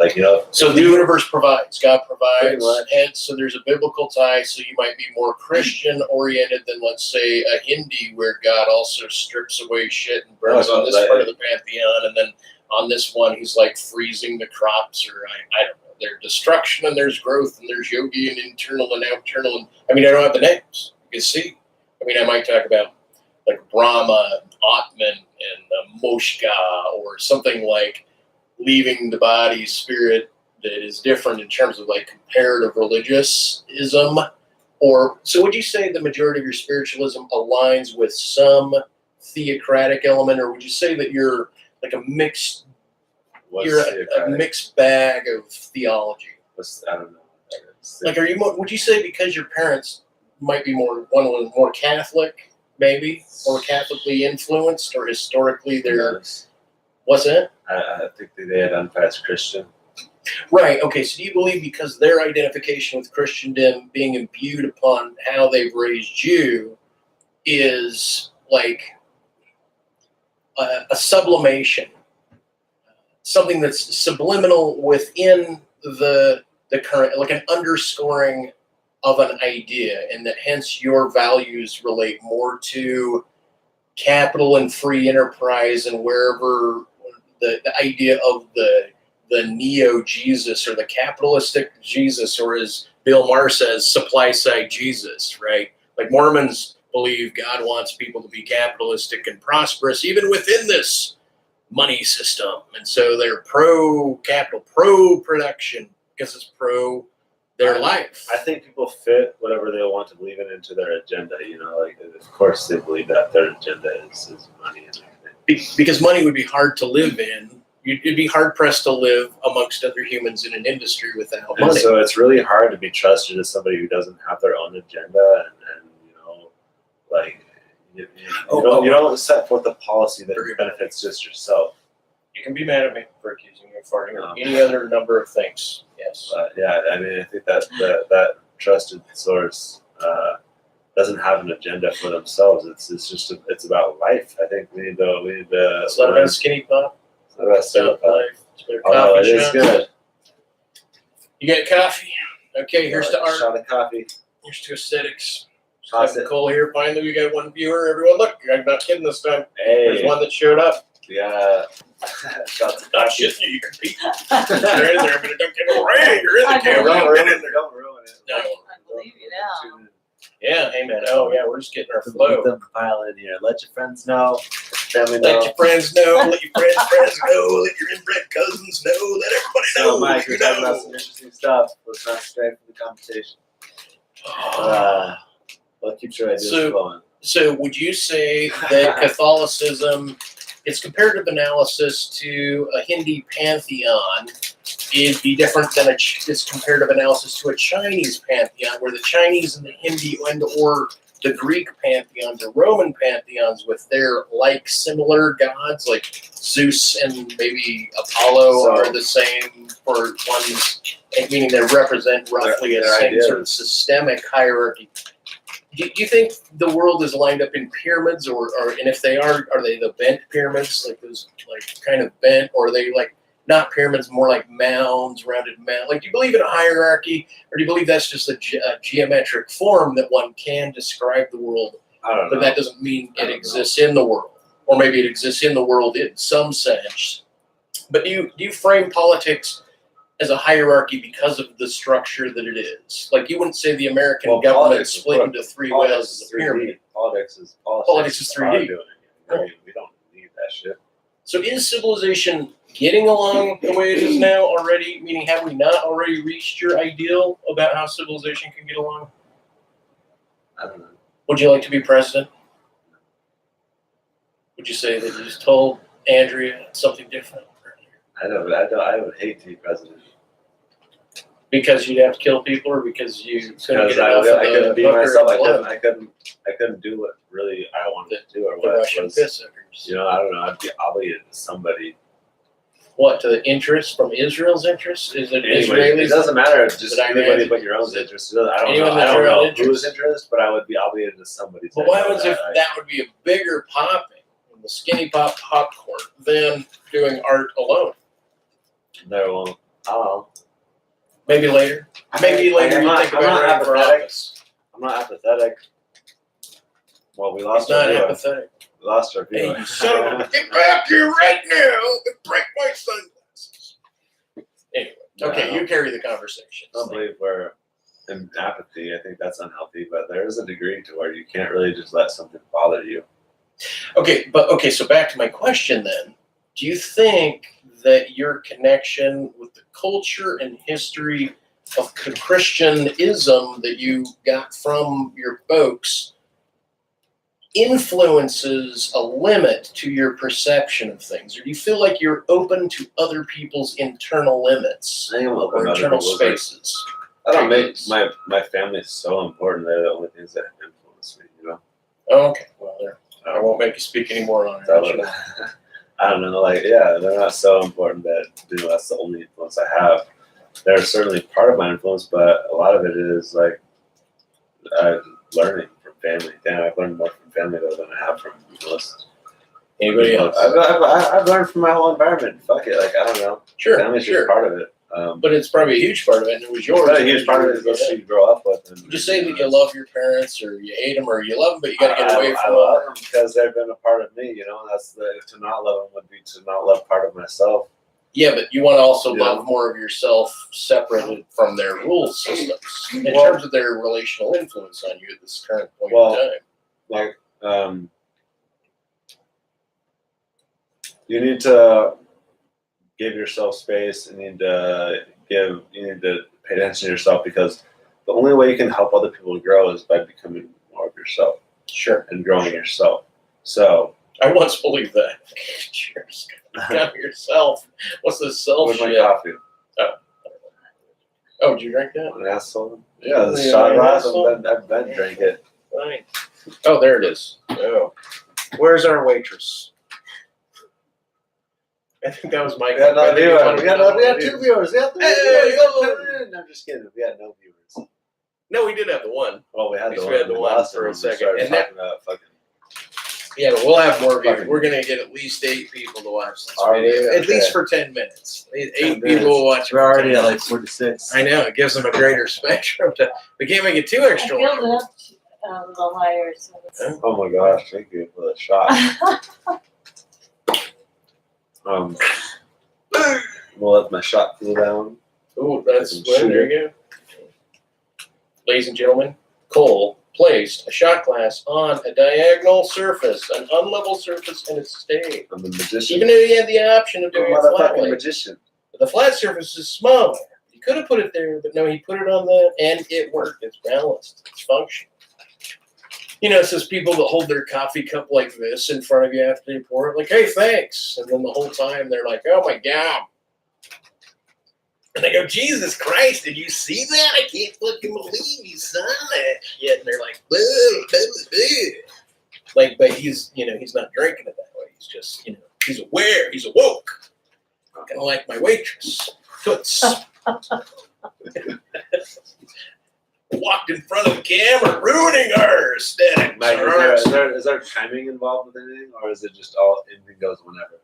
So the universe provides, God Pretty provides, much. and so there's a biblical tie. So you might be more Christian oriented than, let's say, a Hindi, where God also strips away shit and burns Oh, on this that- part of the pantheon, and then on this one he's like freezing the crops, or I don't know. There's destruction and there's growth and there's yogi and internal and external. And I mean, I don't have the names. You can see. I mean, I might talk about like Brahma, Atman, and Moshka, or something like leaving the body, spirit that is different in terms of like comparative religiousism? Or so would you say the majority of your spiritualism aligns with some theocratic element, or would you say that you're like a mixed a mixed bag of theology? I don't know what that is. Like, would you say because your parents might be one was more Catholic, maybe, or Catholically influenced, or historically they're what's that? I think they identify as Christian. Right. Okay. So do you believe because their identification with Christendom being imbued upon how they've raised you is like a sublimation, something that's subliminal within the current, like an underscoring of an idea, and that hence your values relate more to capital and free enterprise, and wherever the idea of the neo-Jesus or the capitalistic Jesus, or as Bill Maher says, supply-side Jesus, right? Like Mormons believe God wants people to be capitalistic and prosperous even within this money system. And so they're pro-capital, pro-production, because it's pro their life. I think people fit whatever they want to believe in into their agenda, like of course they believe that their agenda is money and everything. Because money would be hard to live in. It'd be hard pressed to live amongst other humans in an industry without money. And so it's really hard to be trusted as somebody who doesn't have their own agenda, and like you don't set forth a policy that benefits just yourself. You can be mad at me for accusing you of farting or any other number of things. Yes. Yeah, I mean, I think that trusted source doesn't have an agenda for themselves. It's about life. I think we need to. It's not about skinny pop. It's not about skinny pop. It's about coffee it is good. You get coffee. Okay, here's to art. Shot of coffee. Here's to aesthetics. Toss it. Cole here. Finally, we got one viewer. Everyone, look! I'm not kidding this time. Hey. There's one that showed up. Yeah. Shots of Not coffee. shit. You compete. You're in there, but don't get no rain. You're in the camera. Don't ruin it. No. I believe you now. Yeah, hey man. Oh yeah, we're just getting our flow. Let them pile in here. Let your friends know. Family know. Let your friends know. Let your friends know. Let your inbred cousins know. Let everybody know. So, Mike, we're talking about some interesting stuff. Let's not stray from the conversation. Well, keep your ideas flowing. So, would you say that Catholicism, its comparative analysis to a Hindi pantheon, it'd be different than its comparative analysis to a Chinese pantheon, where the Chinese and the Hindi or the Greek pantheons or Roman pantheons with their similar gods, like Zeus and maybe Apollo, are the same for ones, meaning they represent roughly a same sort of systemic hierarchy. Do you think the world is lined up in pyramids, or and if they are they the bent pyramids, like those kind of bent, or are they not pyramids, more like mounds, rounded mounds? Do you believe in a hierarchy, or do you believe that's just a geometric form that one can describe the world, I don't know. but that doesn't mean it exists in the world, or maybe it exists in the world in some sense? But do you frame politics as a hierarchy because of the structure that it is? You wouldn't say the American government split into three wells as a pyramid. Politics is 3D. We don't need that shit. So is civilization getting along the way it is now already? Meaning, have we not already reached your ideal about how civilization can get along? I don't know. Would you like to be president? Would you say that you just told Andrea something different? I would hate to be president. Because you'd have to kill people, or because you couldn't get I enough of couldn't the be hooker myself. and I couldn't do what really I wanted to do, or the what Russian was. piss-suckers. I don't know. I'd be obligated to somebody. What, to the interest from Israel's interest? Is it Anyway, Israelis? it doesn't matter. Just Did I anybody answer? but your own interest. I don't Anyone know. that's I don't your own know interest? whose interest, but I would be obligated to somebody. But what happens if that would be a bigger popping, the skinny pop popcorn, than doing art alone? No, well, I don't know. Maybe later. Maybe later I'm you not think about running for apathetic. office. I'm not apathetic. Well, we He's lost not our viewer. apathetic. We lost our Hey, viewer. you son of a... Get back here right now and break my sunglasses. Anyway, okay, you carry the conversation. I don't believe we're in apathy. I think that's unhealthy, but there is a degree to where you can't really just let something bother you. Okay, so back to my question then. do you think that your connection with the culture and history of the Christianism that you got from your folks influences a limit to your perception of things? Or do you feel like you're open to other people's internal limits I am open or to other internal people's, spaces? I don't make my family is so important. They're the only things that influence me, you know. Oh, okay, well, there. I won't make you speak anymore on it. I don't know, like, yeah, they're not so important that, you know, that's the only influence I have. They're certainly part of my influence, but a lot of it is like learning from family. Damn, I've learned more from family than I have from most. Anybody else? I've learned from my whole environment. Fuck it, like, I don't know. Sure, Family's just part of it. But it's probably a huge part of it, and it was yours. But a huge part of it is what you grow up with. And, just say that you love your parents, or you hate them, or you love them, but you got to get away I from love them. them because they've been a part of me. You know, to not love them would be to not love part of myself. Yeah, but you want to also Yeah. love more of yourself separated from their rule systems in Well, terms of their relational influence on you at this current point Well, in time. Like, you need to give yourself space, and you need to pay attention to yourself, because the only way you can help other people grow is by becoming more of yourself. Sure. And growing yourself. So I once believed that. Cheers. Got yourself. What's this self where's my shit? coffee? Oh, did you drink that? An asshole? Yeah, the Yeah, shot an glass. asshole. I've been drank it. Fine. Oh, there it is. Oh. Where's our waitress? I think that was Mike. We had no viewers. We had two two viewers. We had three Hey, viewers. yo. I'm just kidding. We had no viewers. No, we did have the one. Well, we had At the least one. we had the one last for a one. We second. started And that- talking about fucking. Yeah, but we'll have more viewers. Fucking- We're gonna get at least 8 people to watch this Are we? video. At Okay. least for 10 minutes. 8 10 people will watch it. We're for 10 already at like minutes. 46. I know, it gives them a greater spectrum. We can't make it too I extra filled long. it up a little higher, so it's. Oh my gosh! Thank you for the shot. We'll let my shot cool down. Ooh, that's Some well, sugar. there you go. Ladies and gentlemen, Cole placed a shot glass on a diagonal surface, an unlevel surface, and it stayed. I'm a magician. Even though he had the option of I'm doing a it flat motherfucking way. magician. The flat surface is smaller. He could have put it there, but no, he put it on that, and it worked. It's balanced. It's functional. You know, it's those people that hold their coffee cup like this in front of you after they pour it, like, hey, thanks. And then the whole time they're like, oh my God. And they go, Jesus Christ, did you see that? I can't fucking believe you saw that shit. And they're like, blah, blah, blah. Like, but he's not drinking it that way. He's just, he's aware. He's awoke. Kind of like my waitress, Toots. Walked in front of the camera, ruining her aesthetic. Mike, is there timing involved with anything, or is it just anything goes whenever?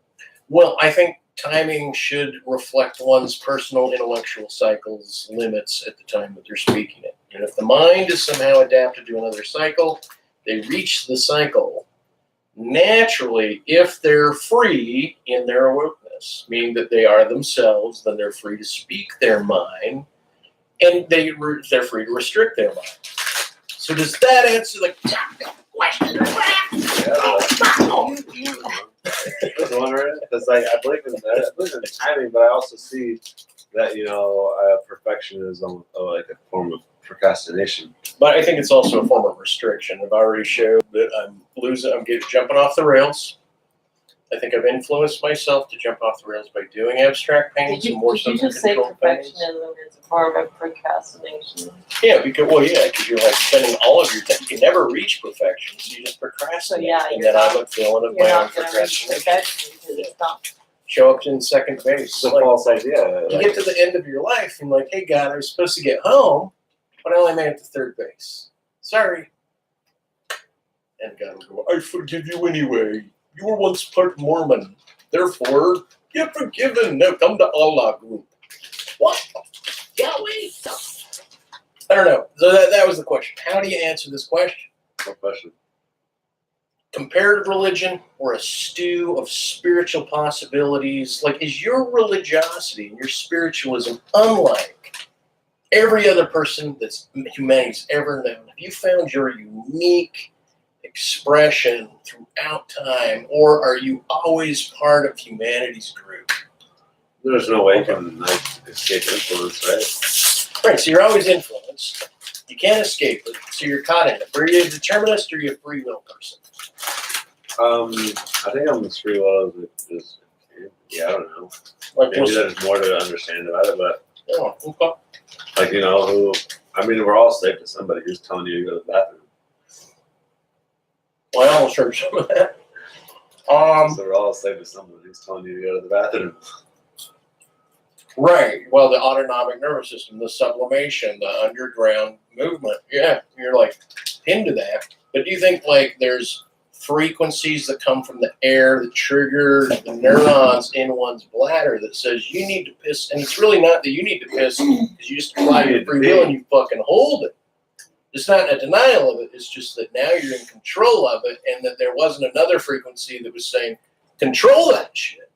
Well, I think timing should reflect one's personal intellectual cycle's limits at the time that they're speaking it. And if the mind is somehow adapted to another cycle, they reach the cycle naturally if they're free in their awokeness, meaning that they are themselves, then they're free to speak their mind, and they're free to restrict their mind. So does that answer the question? I was wondering, because I believe in timing, but I also see that perfectionism like a form of procrastination. But I think it's also a form of restriction. I've already showed that I'm jumping off the rails. I think I've influenced myself to jump off the rails by doing abstract paintings and more Did you so just say control paintings. perfectionism is a form of procrastination? Yeah, because you're like spending all of your time. You can never reach perfection, so you just procrastinate. So, yeah, and you're then I'm not- a feeling of You're my own not going to reach procrastination. perfection because it's not. Show up in second base. It's a Like, false idea. you get to the end of your life and like, hey God, I was supposed to get home, but I only made it to third base. Sorry. And God will go, I forgive you anyway. You were once part Mormon. Therefore, you're forgiven. Now come to Allah group. What? Yahweh. I don't know. So that was the question. How do you answer this question? No question. Comparative religion or a stew of spiritual possibilities? Like, is your religiosity and your spiritualism unlike every other person that's humanity's ever known? Have you found your unique expression throughout time, or are you always part of humanity's group? There's no way you can like escape influence, right? Right, so you're always influenced. You can't escape it, so you're caught in it. Are you a determinist or are you a free will person? I think I'm as free will as yeah, I don't know. Like, Maybe there's more to understand about it, but oh, okay. like we're all slave to somebody who's telling you to go to the bathroom. Well, I almost heard some of that. So we're all slave to someone who's telling you to go to the bathroom. Right. Well, the autonomic nervous system, the sublimation, the underground movement. Yeah, you're like into that. But do you think like there's frequencies that come from the air that trigger the neurons in one's bladder that says you need to piss? And it's really not that you need to piss because you just apply your free will and you fucking hold it. It's not a denial of it. It's just that now you're in control of it, and that there wasn't another frequency that was saying control that shit.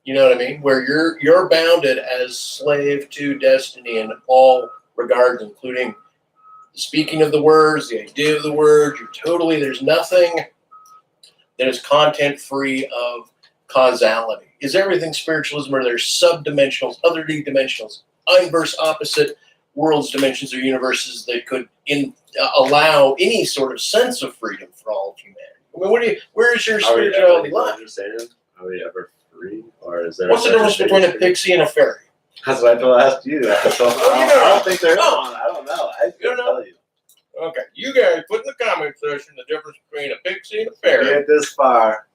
You know what I mean? Where you're bounded as slave to destiny in all regards, including the speaking of the words, the idea of the word. There's nothing that is content free of causality. Is everything spiritualism, or there's subdimensionals, other dimensionals, inverse opposite worlds, dimensions, or universes that could allow any sort of sense of freedom for all of humanity? I mean, where is your spirituality lie? Are we ever free, or is there? What's the difference between a pixie and a fairy? That's what I told asked you. So I don't think they're on. I don't know. I don't know. tell you. Okay, you guys put in the comment section the difference between a pixie and a fairy. Get this far.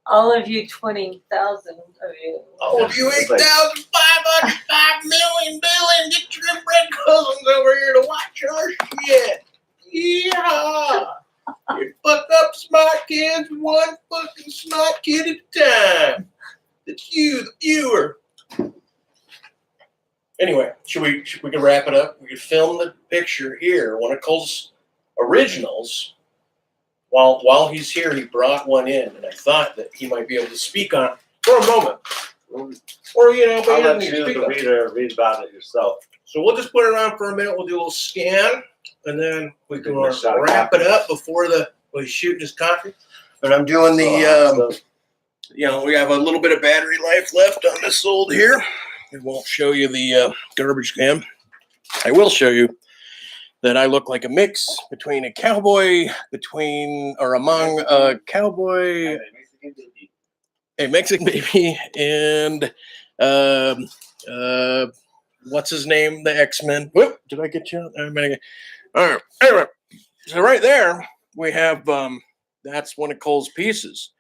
All of you 20,000 of you. All of you 8,505 million billion, get your red cousins over here to watch our shit. Yeah. You fuck up smart kids, one fucking smart kid at a time. It's you, the viewer. Anyway, we can wrap it up. We could film the picture here. One of Cole's originals. While he's here, he brought one in, and I thought that he might be able to speak on it for a moment. Or, but I'll he let doesn't you, speak the on it. reader, read about it yourself. So we'll just put it on for a minute. We'll do a little scan, and then we can wrap it up before he's shooting his coffee. And I'm doing the, we have a little bit of battery life left on this old here. It won't show you the garbage can. I will show you that I look like a mix between a cowboy, among a cowboy, a Mexican baby, and what's his name? The X-Men. Whoop! Did I get you? All right. Anyway, so right there we have that's one of Cole's pieces,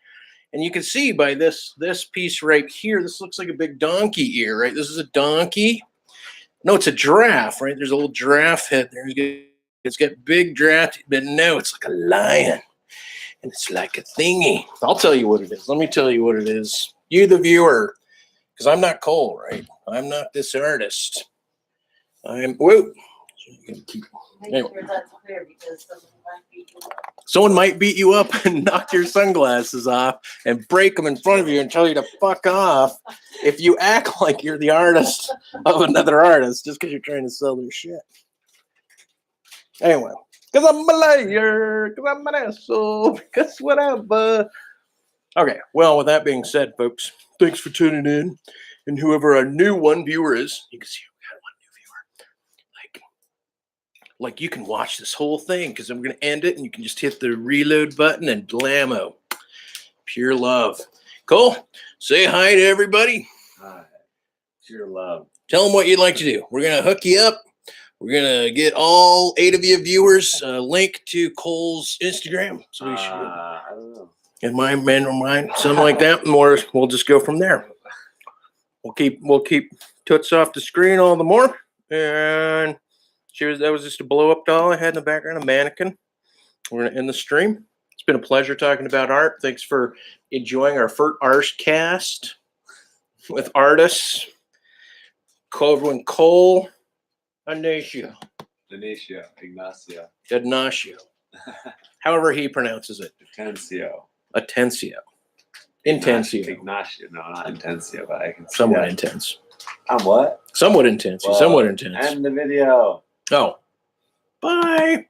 and you can see by this piece right here. This looks like a big donkey ear, right? This is a donkey. No, it's a giraffe, right? There's a little giraffe head there. It's got big giraffe, but no, it's like a lion. And it's like a thingy. I'll tell you what it is. Let me tell you what it is. You, the viewer, because I'm not Cole, right? I'm not this artist. Whoa. Make sure that's clear because someone might beat you up and knock your sunglasses off and break them in front of you and tell you to fuck off if you act like you're the artist of another artist just because you're trying to sell their shit. Anyway, because I'm a liar, because I'm an asshole, because whatever. Okay, well, with that being said, folks, thanks for tuning in. And whoever our new viewer is, you can see we got one new viewer. Like you can watch this whole thing because I'm going to end it and you can just hit the reload button and blammo. Pure love. Cole, say hi to everybody. Hi. Pure love. Tell them what you'd like to do. We're going to hook you up. We're going to get all 8 of you viewers a link to Cole's Instagram. So we should, I don't know. and mine, something like that. And we'll just go from there. We'll keep Toots off the screen all the more. And that was just a blow-up doll I had in the background, a mannequin. We're going to end the stream. It's been a pleasure talking about art. Thanks for enjoying our first art cast with artists. Cole Atencio. Ignacio. However he pronounces it. Atencio. Intencio. Ignacio. No, not Intencio, but I can see Somewhat that. intense. I'm what? Somewhat intense. Well, Somewhat intense. end the video. Oh. Bye.